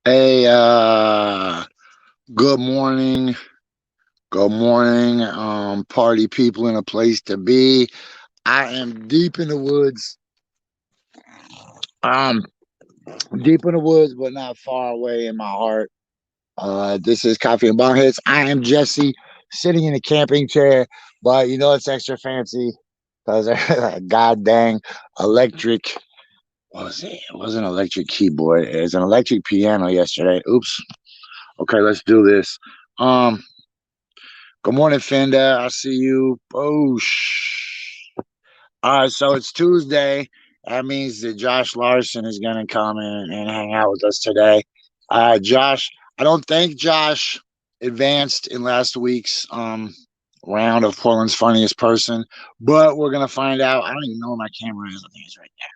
Hey, good morning. Good morning, party people in a place to be. I am deep in the woods. Um, deep in the woods, but not far away in my heart. This is Coffee and Bong Hits. I am Jesse, sitting in a camping chair, but you know it's extra fancy because god dang electric. What was it? It wasn't an electric keyboard. It was an electric piano yesterday. Oops. Okay, let's do this. Um. Good morning, Fenda. I see you. Boosh. All right, so it's Tuesday. That means that Josh Larsen is going to come in and hang out with us today. Josh, I don't think Josh advanced in last week's round of Portland's Funniest Person, but we're going to find out. I don't even know where my camera is. I think it's right there.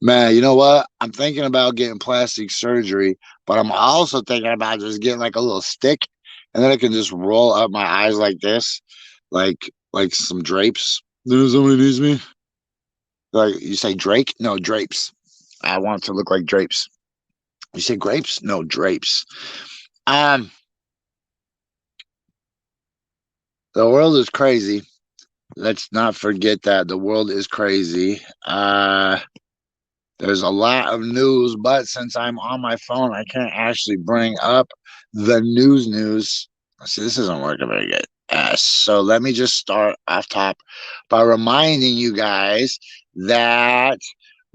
Man, you know what? I'm thinking about getting plastic surgery, but I'm also thinking about just getting like a little stick, and then I can just roll up my eyes like this, like some drapes. Then somebody needs me. Like you say Drake? No, drapes. I want it to look like drapes. You say grapes? No, drapes. Um, the world is crazy. Let's not forget that the world is crazy. There's a lot of news, but since I'm on my phone, I can't actually bring up the news. See, this isn't working very good. So let me just start off top by reminding you guys that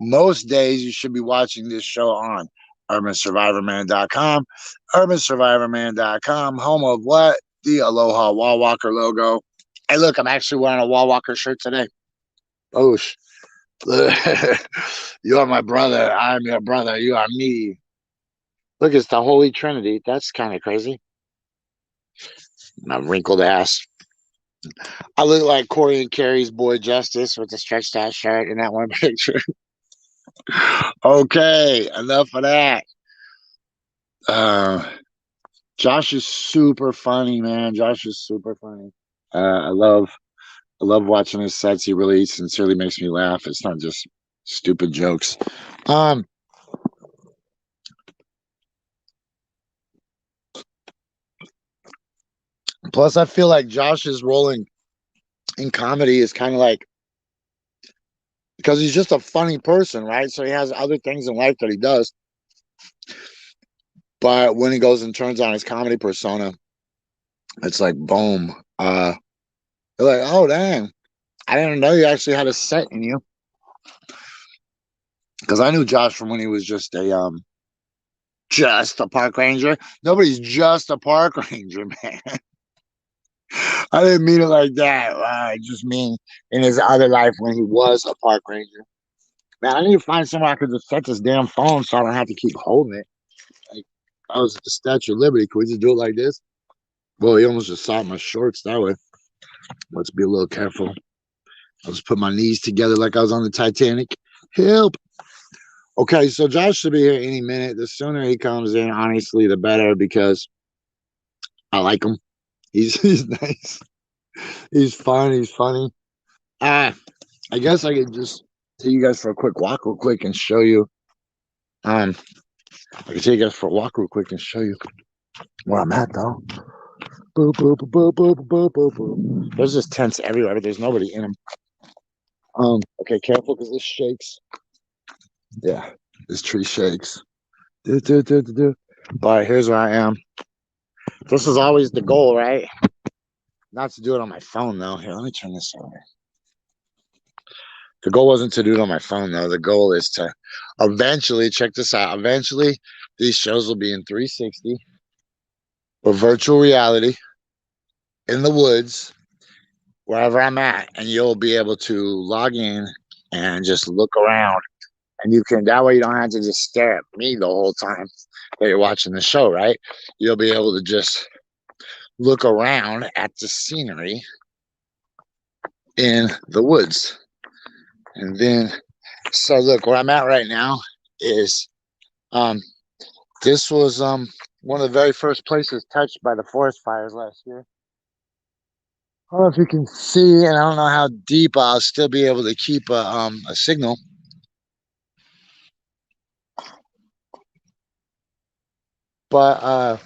most days you should be watching this show on urbansurvivorman.com. Urbansurvivorman.com, home of what? The Aloha Wall Walker logo. Hey, look, I'm actually wearing a Wall Walker shirt today. Boosh. You are my brother. I'm your brother. You are me. Look, it's the Holy Trinity. That's kind of crazy. My wrinkled ass. I look like Corey and Carrie's boy Justice with the stretched out shirt in that one picture. Okay, enough of that. Josh is super funny, man. Josh is super funny. I love watching his sets. He really sincerely makes me laugh. It's not just stupid jokes. Plus, I feel like Josh's rolling in comedy is kind of like because he's just a funny person, right? So he has other things in life that he does. But when he goes and turns on his comedy persona, it's like boom. They're like, oh dang, I didn't know you actually had a set in you. Because I knew Josh from when he was just a park ranger. Nobody's just a park ranger, man. I didn't mean it like that. I just mean in his other life when he was a park ranger. Man, I need to find somewhere I could just set this damn phone so I don't have to keep holding it. Like, I was at the Statue of Liberty. Could we just do it like this? Well, he almost just saw my shorts that way. Let's be a little careful. I'll just put my knees together like I was on the Titanic. Help. Okay, so Josh should be here any minute. The sooner he comes in, honestly, the better because I like him. He's nice. He's fun. He's funny. I guess I could just take you guys for a quick walk real quick and show you. I can take you guys for a walk real quick and show you where I'm at, though. Boop, boop, boop, boop, boop, boop, boop, boop. There's just tents everywhere, but there's nobody in them. Okay, careful because this shakes. Yeah, this tree shakes. All right, here's where I am. This is always the goal, right? Not to do it on my phone, though. Here, let me turn this over. The goal wasn't to do it on my phone, though. The goal is to eventually, check this out, eventually these shows will be in 360 or virtual reality in the woods, wherever I'm at, and you'll be able to log in and just look around And you can, that way you don't have to just stare at me the whole time that you're watching the show, right? You'll be able to just look around at the scenery in the woods. And then, so look, where I'm at right now is, this was one of the very first places touched by the forest fires last year. I don't know if you can see, and I don't know how deep I'll still be able to keep a signal. But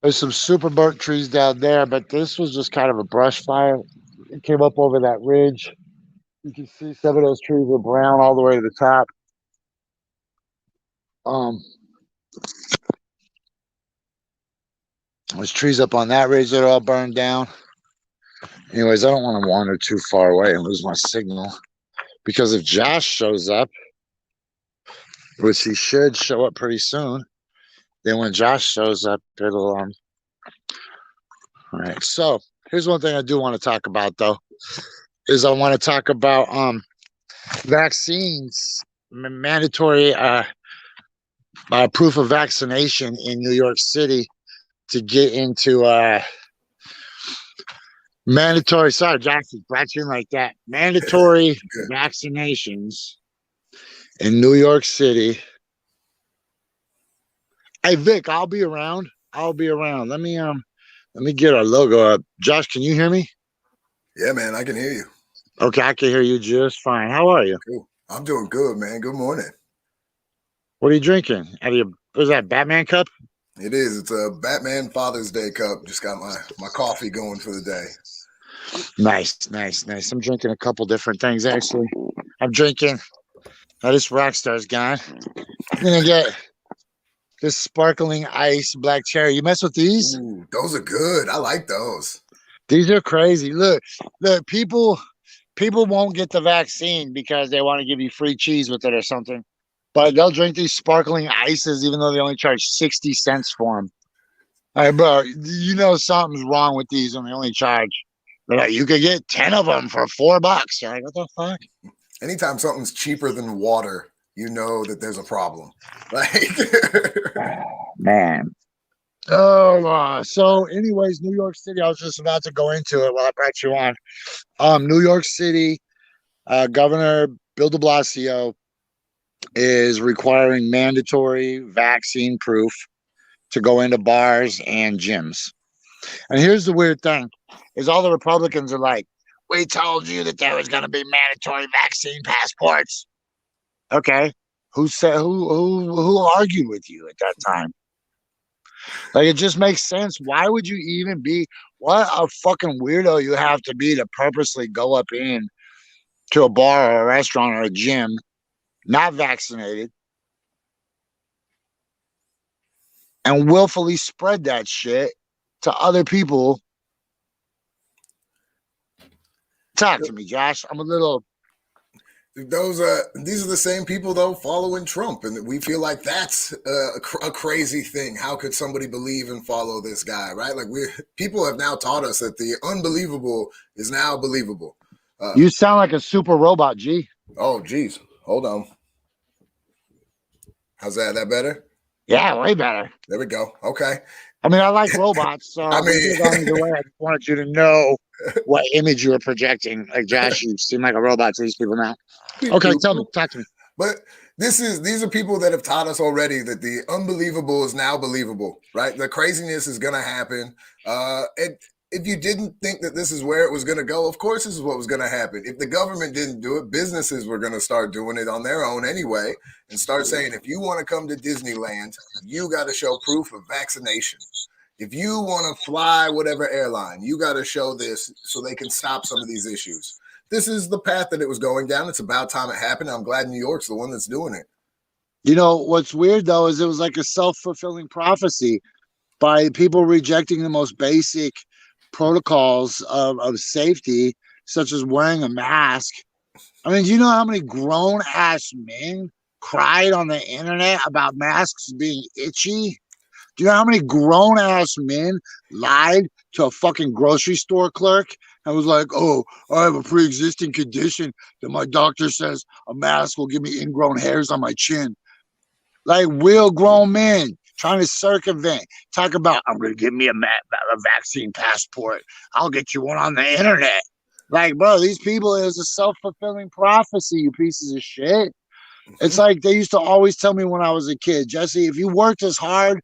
there's some super burnt trees down there, but this was just kind of a brush fire. It came up over that ridge. You can see some of those trees were brown all the way to the top. There's trees up on that ridge that are all burned down. Anyways, I don't want to wander too far away and lose my signal, because if Josh shows up, which he should show up pretty soon, then when Josh shows up, it'll all right. So here's one thing I do want to talk about, though, is I want to talk about vaccines, mandatory proof of vaccination in New York City to get into mandatory. Sorry, Jackson, scratching like that. Mandatory vaccinations in New York City. Hey Vic, I'll be around. I'll be around. Let me get our logo up. Josh, can you hear me? Yeah, man, I can hear you. Okay, I can hear you just fine. How are you? Cool. I'm doing good, man. Good morning. What are you drinking? Was that Batman cup? It is. It's a Batman Father's Day cup. Just got my coffee going for the day. Nice, nice, nice. I'm drinking a couple different things, actually. I'm drinking this Rockstar's gone. I'm gonna get this sparkling ice black cherry. You mess with these? Ooh, those are good. I like those. These are crazy. Look, people won't get the vaccine because they want to give you free cheese with it or something. But they'll drink these sparkling ices even though they only charge 60 cents for them. All right, bro, you know something's wrong with these when they only charge. They're like, you could get 10 of them for $4. You're like, what the fuck? Anytime something's cheaper than water, you know that there's a problem. Like, man. Oh, so anyways, New York City, I was just about to go into it while I brought you on. New York City, Governor Bill de Blasio is requiring mandatory vaccine proof to go into bars and gyms. And here's the weird thing, is all the Republicans are like, we told you that there was going to be mandatory vaccine passports. Okay. Who argued with you at that time? Like, it just makes sense. Why would you even be, what a fucking weirdo you have to be to purposely go up in to a bar or a restaurant or a gym, not vaccinated, and willfully spread that shit to other people. Talk to me, Josh. I'm a little. these are the same people though following Trump, and we feel like that's a crazy thing. How could somebody believe and follow this guy, right? Like, people have now taught us that the unbelievable is now believable. You sound like a super robot, G. Oh, geez. Hold on. How's that? That better? Yeah, way better. There we go. Okay. I mean, I like robots, so I mean, either way, I just wanted you to know what image you were projecting. Like, Josh, you seem like a robot to these people now. Okay, tell me, talk to me. But these are people that have taught us already that the unbelievable is now believable, right? The craziness is going to happen. If you didn't think that this is where it was going to go, of course this is what was going to happen. If the government didn't do it, businesses were going to start doing it on their own anyway, and start saying, if you want to come to Disneyland, you got to show proof of vaccination. If you want to fly whatever airline, you got to show this so they can stop some of these issues. This is the path that it was going down. It's about time it happened. I'm glad New York's the one that's doing it. You know, what's weird, though, is it was like a self-fulfilling prophecy by people rejecting the most basic protocols of safety, such as wearing a mask. I mean, do you know how many grown-ass men cried on the internet about masks being itchy? Do you know how many grown-ass men lied to a fucking grocery store clerk I was like, oh, I have a pre-existing condition that my doctor says a mask will give me ingrown hairs on my chin. Like real grown men trying to circumvent. Talk about, I'm going to give me a vaccine passport. I'll get you one on the internet. Like, bro, these people, it was a self-fulfilling prophecy, you pieces of shit. It's Mhm. like they used to always tell me when I was a kid, Jesse, if you worked as hard,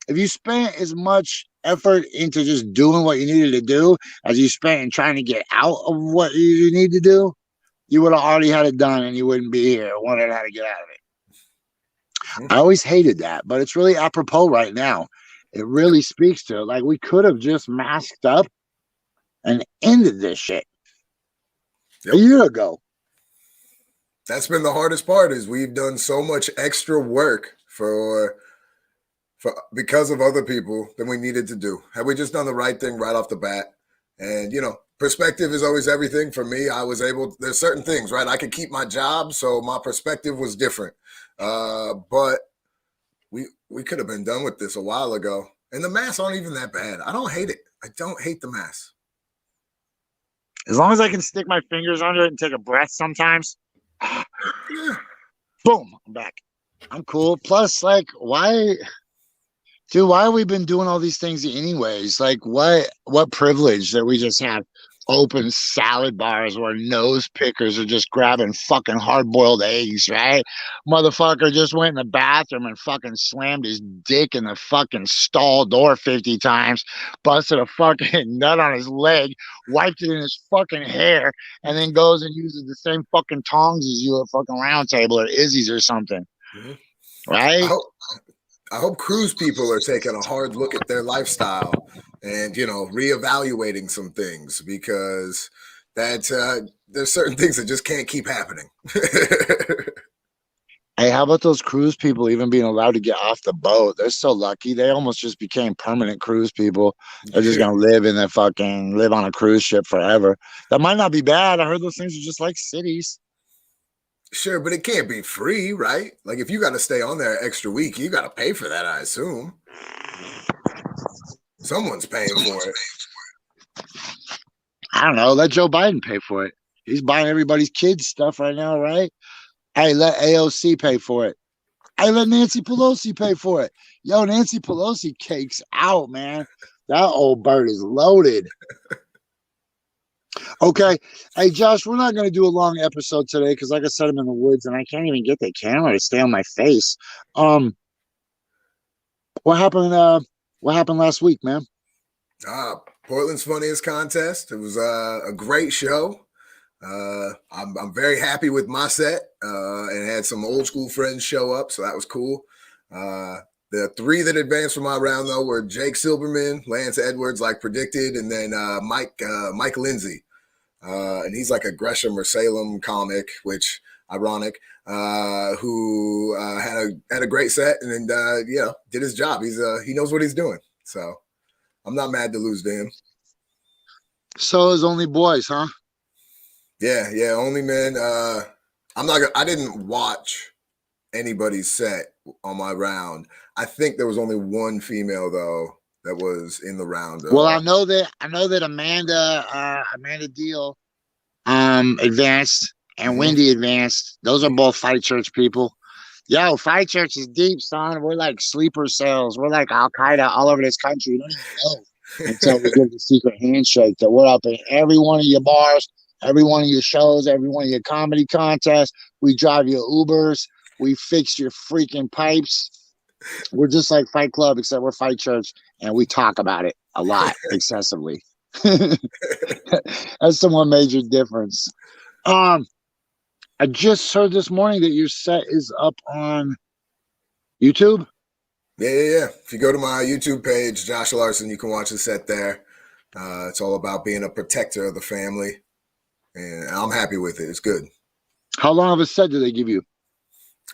if you spent as much effort into just doing what you needed to do as you spent in trying to get out of what you need to do, you would have already had it done and you wouldn't be here wondering how to get out of it. Mhm. I always hated that, but it's really apropos right now. It Yep. really speaks to it. Like we could have just masked up and ended this shit a Yep. year ago. That's been the hardest part is we've done so much extra work for because of other people than we needed to do. Had we just done the right thing right off the bat, and perspective is always everything for me. I was able. There's certain things, right? I could keep my job, so my perspective was different. But we could have been done with this a while ago. And the masks aren't even that bad. I don't hate it. I don't hate the masks. As long as I can stick my fingers under it and take a breath sometimes, Yeah. boom, I'm back. I'm cool. Plus, like, why, dude? Why have we been doing all these things anyways? Like, what privilege that we just have open salad bars where nose pickers are just grabbing fucking hard boiled eggs, right? Motherfucker just went in the bathroom and fucking slammed his dick in the fucking stall door 50 times, busted a fucking nut on his leg, wiped it in his fucking hair, and then goes and uses the same fucking tongs as you at fucking round table or Izzy's or something, Mhm. I right? hope I hope cruise people are taking a hard look at their lifestyle and reevaluating some things because that there's certain things that just can't keep happening. Hey, how about those cruise people even being allowed to get off the boat? They're so lucky. They almost just became permanent cruise people. They're just gonna live on a cruise ship forever. That might not be bad. I heard those things are just like cities. Sure, but it can't be free, right? Like if you got to stay on there an extra week, you got to pay for that, I assume. Someone's paying for it. I don't know. Let Joe Biden pay for it. He's buying everybody's kids stuff right now, right? Hey, let AOC pay for it. Hey, let Nancy Pelosi pay for it. Yo, Nancy Pelosi cakes out, man. That old bird is loaded. Okay. Hey, Josh, we're not going to do a long episode today because, like I said, I'm in the woods and I can't even get the camera to stay on my face. Um, what happened? What happened last week, man? Portland's Funniest Contest. It was a great show. I'm very happy with my set and had some old school friends show up, so that was cool. The three that advanced from my round though were Jake Silberman, Lance Edwards, like predicted, and then Mike Lindsay, and he's like a Gresham or Salem comic, which ironic. Who had a great set and then did his job. He knows what he's doing, so I'm not mad to lose to him. So it's only boys, huh? Yeah, only men. I'm not. I didn't watch anybody's set on my round. I think there was only one female though that was in the round. Well, I know that Amanda Deal advanced and Mhm. Wendy advanced. Those are both Fight Church people. Yo, Fight Church is deep, son. We're like sleeper cells. We're like Al Qaeda all over this country. You don't even know until we give the secret handshake that we're up in every one of your bars, every one of your shows, every one of your comedy contests. We drive your Ubers. We fix your freaking pipes. We're just like Fight Club, except we're Fight Church, and we talk about it a lot, excessively. That's the one major difference. Um, I just heard this morning that your set is up on YouTube. Yeah. If you go to my YouTube page, Josh Larsen, you can watch the set there. It's all about being a protector of the family, and I'm happy with it. It's good. How long of a set do they give you?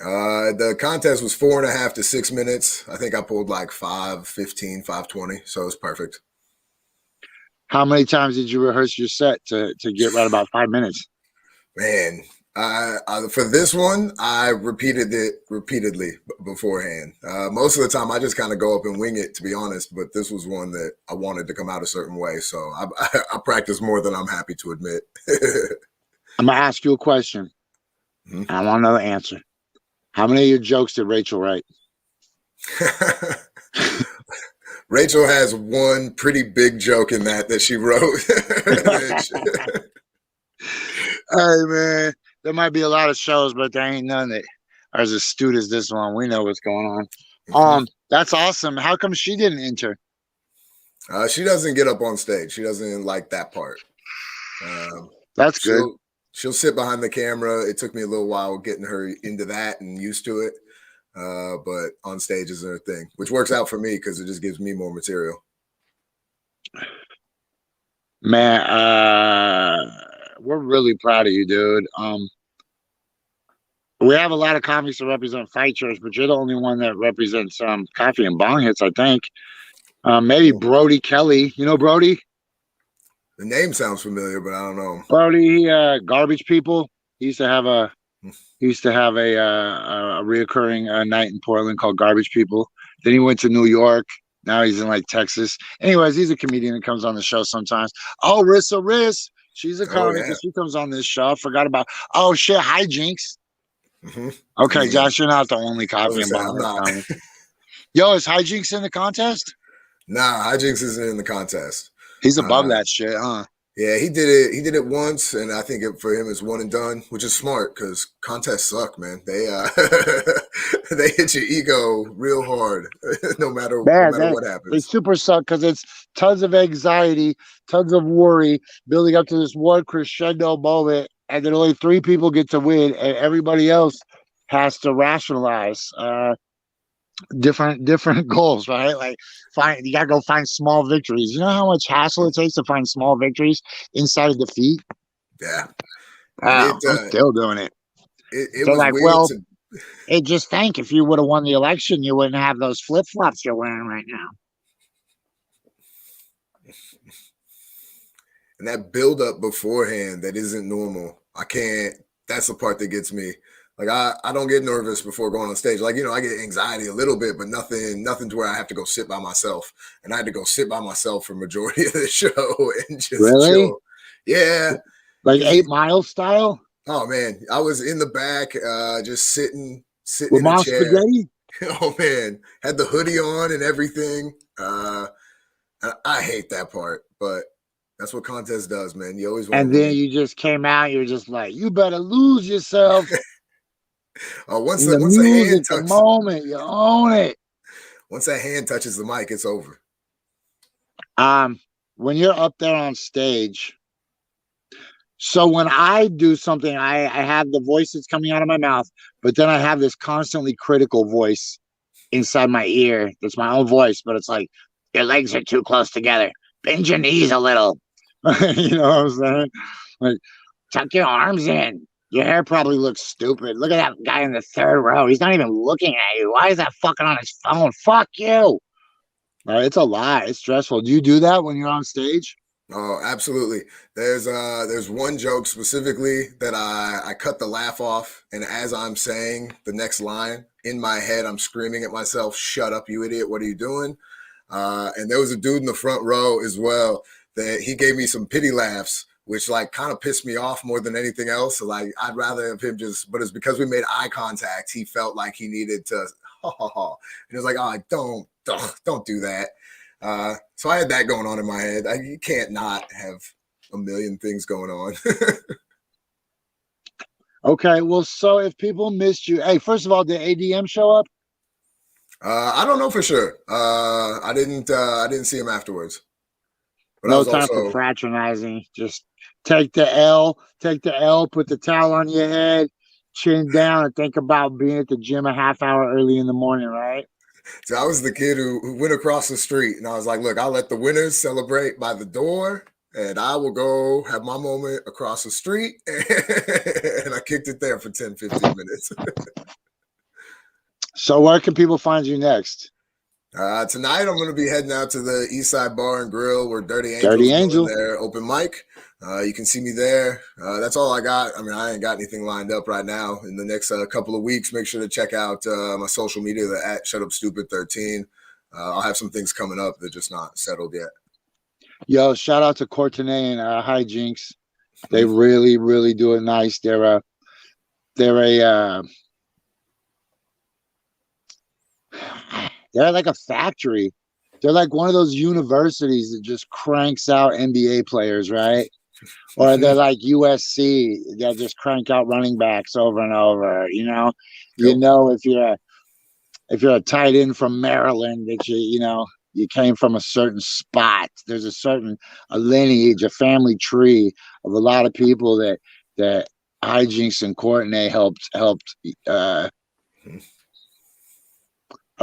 The contest was 4.5 to 6 minutes. I think I pulled like 5:15, 5:20, so it's perfect. How many times did you rehearse your set to get right about 5 minutes? Man, For this one, I repeated it repeatedly beforehand. Most of the time, I just kind of go up and wing it, to be honest. But this was one that I wanted to come out a certain way, so I practice more than I'm happy to admit. I'm gonna ask you a question. Mhm. I want to know the answer. How many of your jokes did Rachel write? Rachel has one pretty big joke in that she wrote. Hey man, there might be a lot of shows, but there ain't none that are as astute as this one. We know what's going on. That's awesome. How come she didn't enter? She doesn't get up on stage. She doesn't like that part. That's good. She'll sit behind the camera. It took me a little while getting her into that and used to it. But on stage is her thing, which works out for me because it just gives me more material. Man, we're really proud of you, dude. We have a lot of comics that represent Fight Church, but you're the only one that represents Coffee and Bong Hits, I think. Maybe Brody Kelly. You know Brody? The name sounds familiar, but I don't know. Brody, Garbage People. He used to have a reoccurring night in Portland called Garbage People. Then he went to New York. Now he's in like Texas. Anyways, he's a comedian that comes on the show sometimes. Oh, Rissa Riss. She's a comic and she comes on this show. I forgot about. Oh shit, Hijinks. Okay, Josh, you're not the only Coffee and Bong comic. Yo, is Hijinks in the contest? Nah, Hijinks isn't in the contest. He's above that shit, huh? Yeah, he did it. He did it once, and I think for him it's one and done, which is smart because contests suck, man. They they hit your ego real hard, no matter what happens. They super suck because it's tons of anxiety, tons of worry, building up to this one crescendo moment, and then only 3 people get to win, and everybody else has to rationalize different goals, right? Like you gotta go find small victories. You know how much hassle it takes to find small victories inside of defeat? Yeah. I'm still doing it. It They're was like, weird well, it just think if you would have won the election, you wouldn't have those flip-flops you're wearing right now. And that build up beforehand, that isn't normal. I can't, that's the part that gets me. Like I don't get nervous before going on stage. Like, I get anxiety a little bit, but nothing to where I have to go sit by myself. And I had to go sit by myself for majority of the show and just chill. Yeah. Like 8 Mile style? Oh man. I was in the back, just sitting with in a chair. Spaghetti? Oh man. Had the hoodie on and everything. I hate that part, but that's what contest does, man. You always want. And then you just came out. You're just like, you better lose yourself. Once the hand touches the moment, you own it. Once that hand touches the mic, it's over. When you're up there on stage, so when I do something, I have the voice that's coming out of my mouth, but then I have this constantly critical voice inside my ear. That's my own voice, but it's like, your legs are too close together. Bend your knees a little. You know what I'm saying? Like, tuck your arms in. Your hair probably looks stupid. Look at that guy in the 3rd row. He's not even looking at you. Why is that fucking on his phone? Fuck you. It's a lie. It's stressful. Do you do that when you're on stage? Oh, absolutely. There's one joke specifically that I cut the laugh off, and as I'm saying the next line in my head, I'm screaming at myself, "Shut up, you idiot! What are you doing?" And there was a dude in the front row as well that he gave me some pity laughs, which like kind of pissed me off more than anything else. So like I'd rather have him but it's because we made eye contact. He felt like he needed to, and it was like, oh, don't do that. So I had that going on in my head. You can't not have a million things going on. Okay, well, so if people missed you, hey, first of all, did ADM show up? I don't know for sure. I didn't see him afterwards. But no time for fraternizing. Just take the L, put the towel on your head, chin down, and think about being at the gym a half hour early in the morning, right? So I was the kid who went across the street, and I was like, look, I'll let the winners celebrate by the door, and I will go have my moment across the street. And I kicked it there for 10, 15 minutes. So where can people find you next? Tonight I'm going to be heading out to the East Side Bar and Grill where Dirty Angels doing their open mic. You can see me there. That's all I got. I mean, I ain't got anything lined up right now. In the next couple of weeks, make sure to check out my social media, the at ShutUpStupid13. I'll have some things coming up that are just not settled yet. Yo, shout out to Courtenay and Hijinks. They really, really do it nice. They're like a factory. They're like one of those universities that just cranks out NBA players, right? Or they're like USC that just crank out running backs over and over. Yep. If you're a tight end from Maryland, that you came from a certain spot. There's a lineage, a family tree of a lot of people that Hijinks and Courtenay helped. I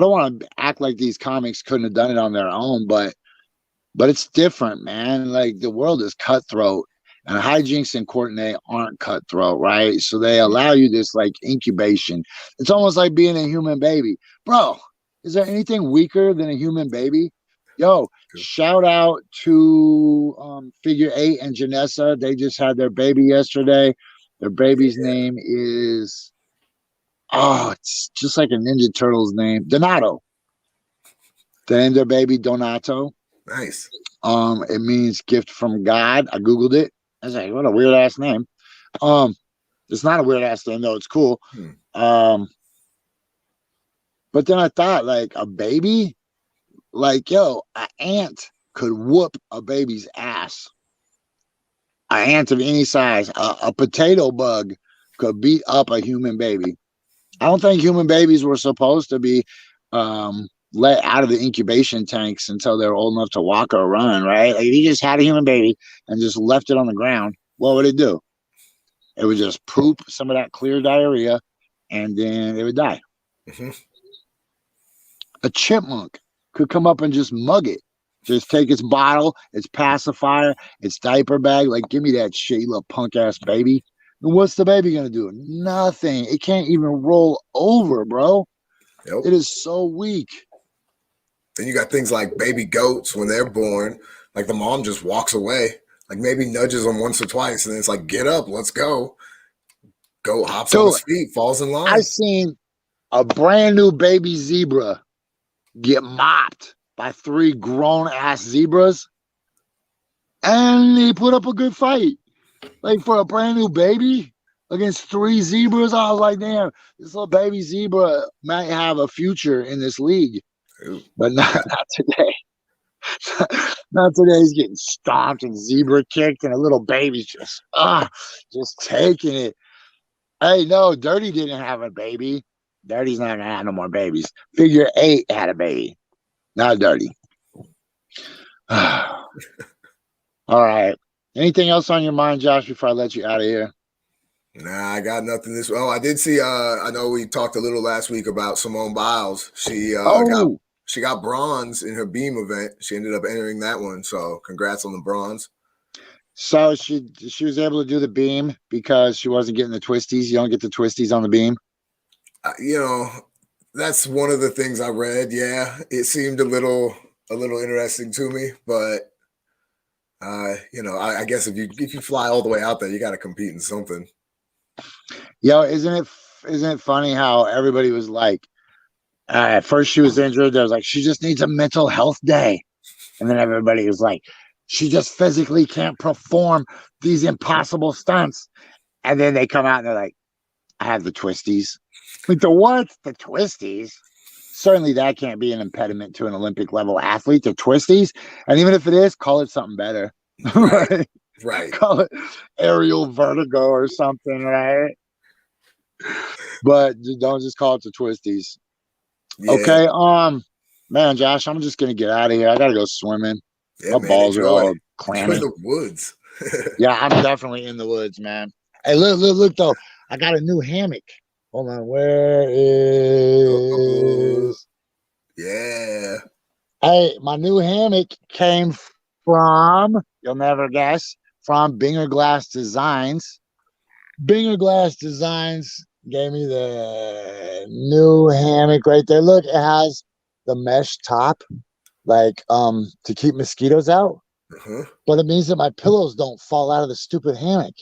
don't want to act like these comics couldn't have done it on their own, but it's different, man. Like the world is cutthroat, and Hijinks and Courtenay aren't cutthroat, right? So they allow you this like incubation. It's almost like being a human baby, bro. Is there anything weaker than a human baby? Yo, shout out to Figure 8 and Janessa. They just had their baby yesterday. Their baby's name is it's just like a Ninja Turtles name, Donato. They named their baby Donato. Nice. It means gift from God. I googled it. I was like, what a weird ass name. It's not a weird ass name though. It's cool. But then I thought, like, a baby, like, yo, an ant could whoop a baby's ass. An ant of any size, a potato bug could beat up a human baby. I don't think human babies were supposed to be let out of the incubation tanks until they're old enough to walk or run, right? Like if you just had a human baby and just left it on the ground, what would it do? It would just poop some of that clear diarrhea, and then it would die. A chipmunk could come up and just mug it. Just take its bottle, its pacifier, its diaper bag. Like, give me that shit, you little punk ass baby. And what's the baby gonna do? Nothing. It can't even roll over, bro. Yep. It is so weak. Then you got things like baby goats when they're born. Like the mom just walks away, like maybe nudges them once or twice, and then it's like, get up, let's go. Goat hops on his feet, falls in line. I seen a brand new baby zebra get mopped by 3 grown-ass zebras, and he put up a good fight. Like, for a brand new baby against 3 zebras, I was like, damn, this little baby zebra might have a future in this league. Ooh. But not today. Not today. He's getting stomped and zebra kicked, and a little baby's just taking it. Hey, no, Dirty didn't have a baby. Dirty's not gonna have no more babies. Figure 8 had a baby, not Dirty. All right. Anything else on your mind, Josh, before I let you out of here? Nah, I got nothing this. Oh, I did see. I know we talked a little last week about Simone Biles. She got bronze in her beam event. She ended up entering that one. So congrats on the bronze. So she was able to do the beam because she wasn't getting the twisties. You don't get the twisties on the beam. That's one of the things I read. Yeah, it seemed a little interesting to me, but I guess if you fly all the way out there, you got to compete in something. Yo, isn't it funny how everybody was like, at first she was injured. There was like, she just needs a mental health day. And then everybody was like, she just physically can't perform these impossible stunts. And then they come out and they're like, I have the twisties. Like, the what? The twisties? Certainly that can't be an impediment to an Olympic level athlete, the twisties. And even if it is, call it something better. Right. Call it aerial vertigo or something, right? But don't just call it the twisties. Yeah. Okay, man, Josh, I'm just gonna get out of here. I gotta go swimming. Yeah, my balls are all clammy. Enjoy the woods. Yeah, I'm definitely in the woods, man. Hey, look though, I got a new hammock. Hold on, where is? Yeah. Hey, my new hammock came from, you'll never guess, from Binger Glass Designs. Binger Glass Designs gave me the new hammock right there. Look, it has the mesh top, like to keep mosquitoes out. but it means that my pillows don't fall out of the stupid hammock.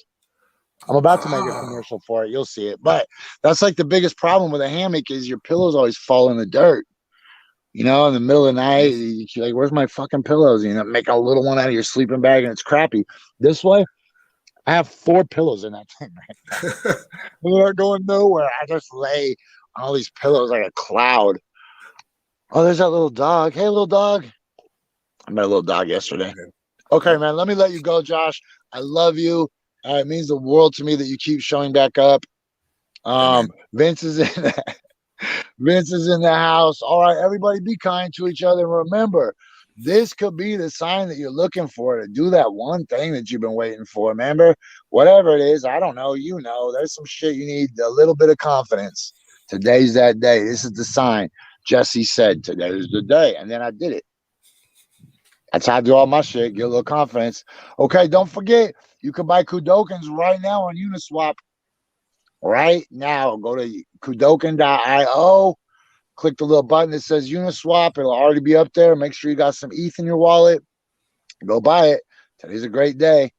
I'm about to make a Ah. commercial for it. You'll see it. But that's like the biggest problem with a hammock is your pillows always fall in the dirt. You know, in the middle of the night, you're like, where's my fucking pillows? You know, make a little one out of your sleeping bag and it's crappy. This way, I have 4 pillows in that thing right now. They're going nowhere. I just lay on all these pillows like a cloud. Oh, there's that little dog. Hey, little dog. I met a little dog yesterday. Okay, man, let me let you go, Josh. I love you. It means the world to me that you keep showing back up. Vince is in Vince is in the house. All right, everybody be kind to each other. Remember, this could be the sign that you're looking for to do that one thing that you've been waiting for. Remember, whatever it is, I don't know, you know, there's some shit you need a little bit of confidence. Today's that day. This is the sign. Jesse said today is the day. And then I did it. That's how I do all my shit. Get a little confidence. Okay, don't forget, you can buy kudokens right now on Uniswap. Right now, go to kudoken.io. Click the little button that says Uniswap. It'll already be up there. Make sure you got some ETH in your wallet. Go buy it. Today's a great day.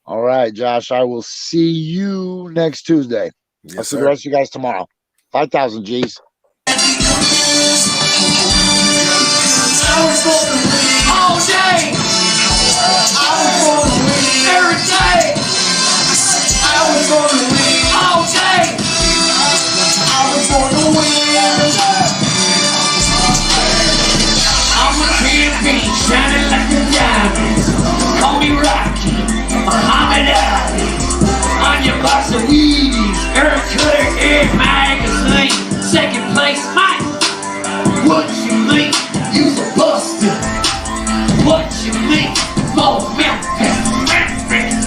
All right, Josh, I will see you next Tuesday. Yes, I'll see sir. the rest of you guys tomorrow. 5,000 G's. All day, I was gonna win every day. I was gonna win all day. I was gonna win. I'm a champion, shining like a diamond. Call me Rocky, Muhammad Ali. On your box of Wheaties, Eric Cutter, Eric Magazine. Second place, Mike. What you mean? You's a buster. What you mean? More Memphis.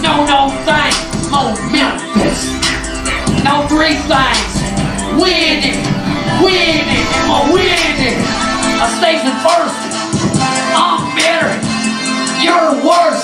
No thing. More Memphis. No 3 things. Winning. And more winning. I stays in first. I'm better. You're worse.